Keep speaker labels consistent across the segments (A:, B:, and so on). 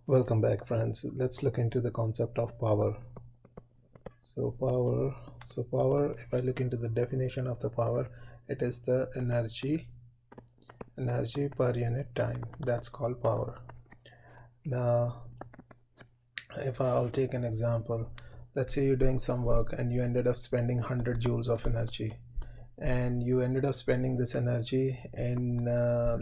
A: Welcome back, friends. Let's look into the concept of power. So power, if I look into the definition of the power, it is the energy per unit time. That's called power. Now, if I'll take an example, let's say you're doing some work and you ended up spending 100 joules of energy, and you ended up spending this energy in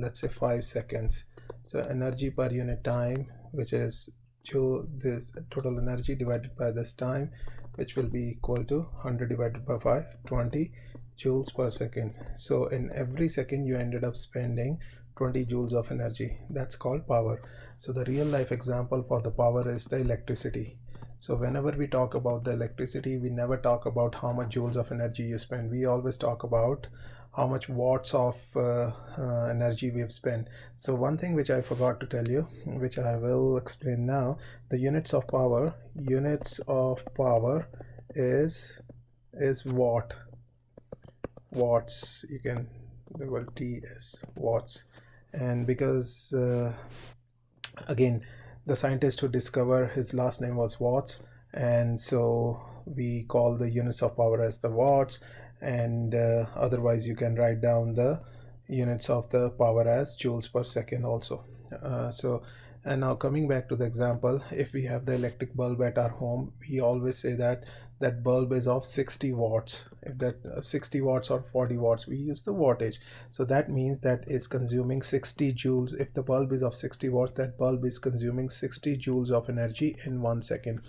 A: let's say 5 seconds. So energy per unit time, which is joule, this total energy divided by this time, which will be equal to 100 divided by 5, 20 joules per second. So in every second you ended up spending 20 joules of energy. That's called power. So the real life example for the power is the electricity. So whenever we talk about the electricity, we never talk about how much joules of energy you spend. We always talk about how much watts of energy we've spent. So one thing which I forgot to tell you, which I will explain now, the units of power is watts. You can, well, T is watts. And because again, the scientist who discovered, his last name was Watts, and so we call the units of power as the watts. And otherwise you can write down the units of the power as joules per second also. And now coming back to the example, if we have the electric bulb at our home, we always say that that bulb is of 60 watts. If that 60 watts or 40 watts, we use the wattage. So that means that is consuming 60 joules. If the bulb is of 60 watts, that bulb is consuming 60 joules of energy in 1 second.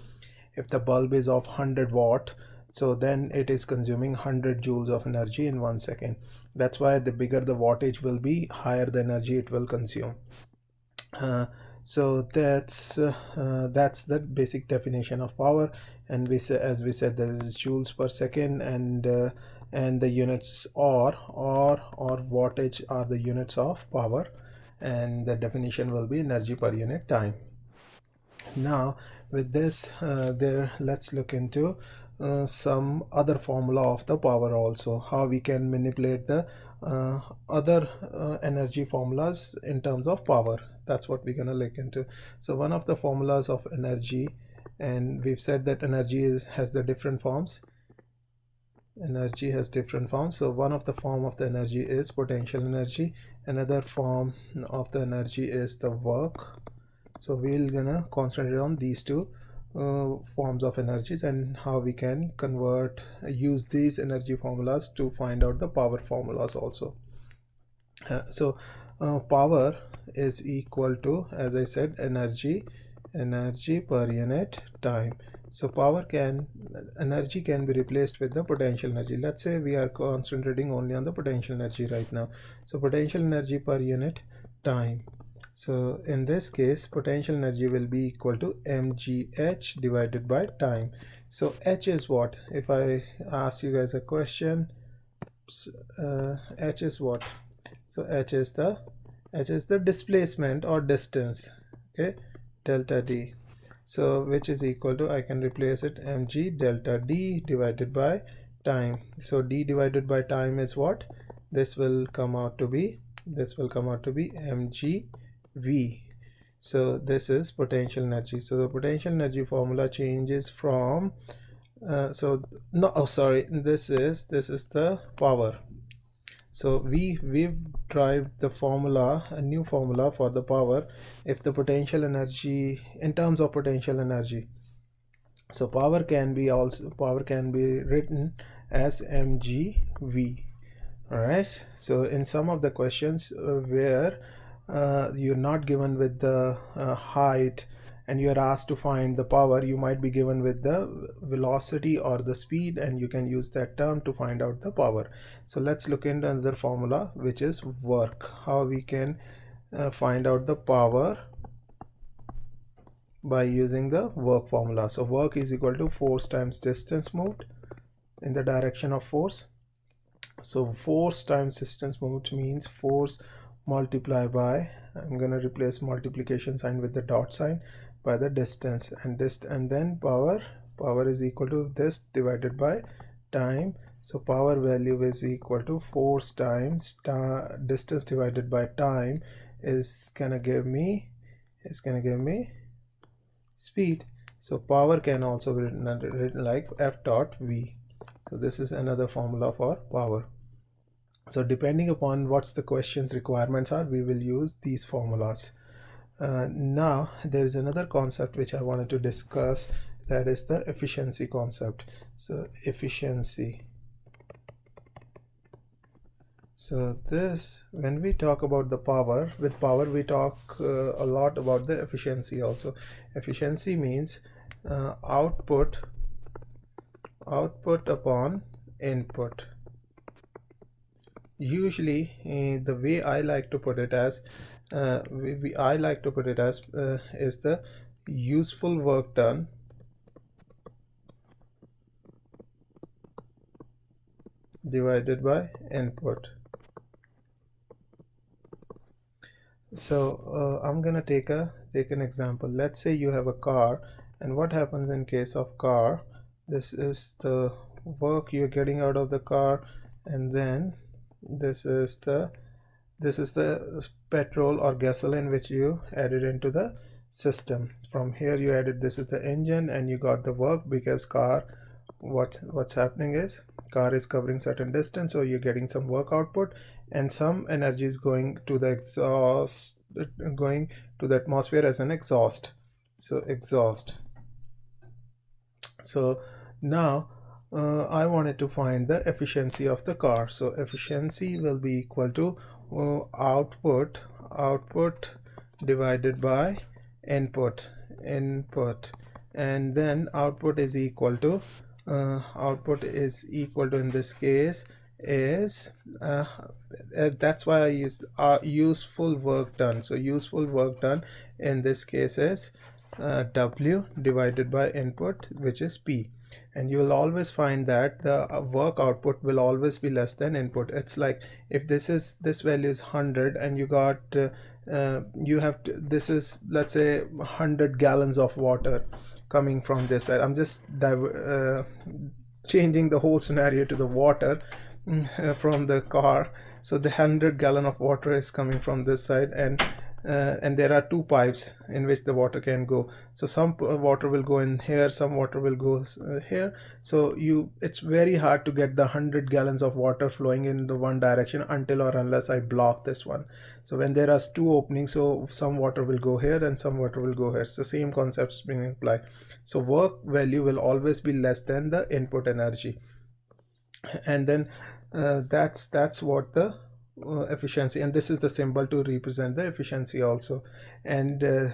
A: If the bulb is of 100 watt, so then it is consuming 100 joules of energy in 1 second. That's why the bigger the wattage will be, higher the energy it will consume. So that's the basic definition of power. And we say, as we said, there is joules per second, and the units or wattage are the units of power, and the definition will be energy per unit time. Now with this, let's look into some other formula of the power also, how we can manipulate the other energy formulas in terms of power. That's what we're gonna look into. So one of the formulas of energy, and we've said that energy has the different forms. Energy has different forms. So one of the form of the energy is potential energy. Another form of the energy is the work. So we're gonna concentrate on these two forms of energies and how we can use these energy formulas to find out the power formulas also. Power is equal to, as I said, energy per unit time. So energy can be replaced with the potential energy. Let's say we are concentrating only on the potential energy right now. So potential energy per unit time. So in this case, potential energy will be equal to mgh divided by time. So h is what? If I ask you guys a question, h is what? So h is the displacement or distance, okay, delta d. So which is equal to, I can replace it, mg delta d divided by time. So d divided by time is what? This will come out to be mg v. So this is potential energy. So the potential energy formula changes from this is the power. So we've derived the formula, a new formula for the power, if the potential energy, in terms of potential energy. So power can be written as mgv. All right. So in some of the questions where you're not given with the height and you're asked to find the power, you might be given with the velocity or the speed, and you can use that term to find out the power. So let's look into another formula, which is work. How we can find out the power by using the work formula. So work is equal to force times distance moved in the direction of force. So force times distance moved means force multiply by, I'm going to replace multiplication sign with the dot sign, by the distance, and then power is equal to this divided by time. So power value is equal to force times distance divided by time is gonna give me speed. So power can also be written like F dot V. So this is another formula for power. So depending upon what's the question's requirements are, we will use these formulas. Now there is another concept which I wanted to discuss, that is the efficiency concept. So efficiency. So this, when we talk about the power, with power we talk a lot about the efficiency also. Efficiency means output upon input. Usually the way I like to put it as I like to put it as is the useful work done divided by input. So I'm gonna take an example. Let's say you have a car, and what happens in case of car, this is the work you're getting out of the car, and then this is the petrol or gasoline which you added into the system. From here you added, this is the engine, and you got the work, because car, what's happening is car is covering certain distance, so you're getting some work output, and some energy is going to the exhaust, going to the atmosphere as an exhaust. So exhaust. So now I wanted to find the efficiency of the car. So efficiency will be equal to output divided by input, and then output is equal to in this case is that's why I used useful work done. So useful work done in this case is W divided by input, which is P. And you will always find that the work output will always be less than input. It's like if this value is 100, and you got you have to, this is, let's say, 100 gallons of water coming from this side. I'm just changing the whole scenario to the water from the car. So the 100 gallon of water is coming from this side, and there are two pipes in which the water can go. So some water will go in here, some water will go here. So it's very hard to get the 100 gallons of water flowing in the one direction until or unless I block this one. So when there are two openings, so some water will go here and some water will go here. So same concepts being applied. So work value will always be less than the input energy, and then that's what the efficiency, and this is the symbol to represent the efficiency also. And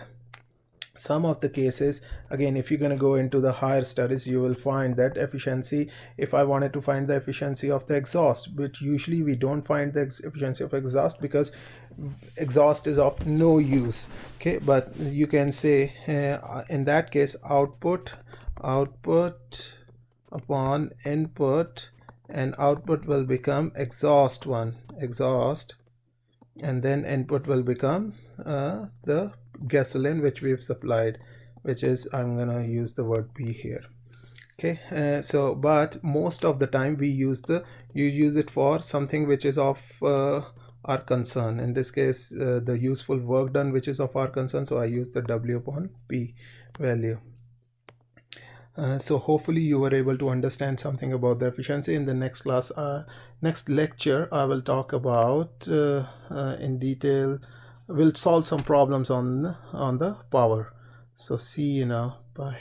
A: some of the cases, again, if you're going to go into the higher studies, you will find that efficiency, if I wanted to find the efficiency of the exhaust, but usually we don't find the efficiency of exhaust because exhaust is of no use. Okay, but you can say in that case output upon input, and output will become exhaust, and then input will become the gasoline which we've supplied, which is, I'm gonna use the word P here. Okay, so but most of the time you use it for something which is of our concern. In this case the useful work done which is of our concern, so I use the W upon P value. So hopefully you were able to understand something about the efficiency. In the next class, next lecture, I will talk about in detail, we'll solve some problems on the power. So see you now. Bye.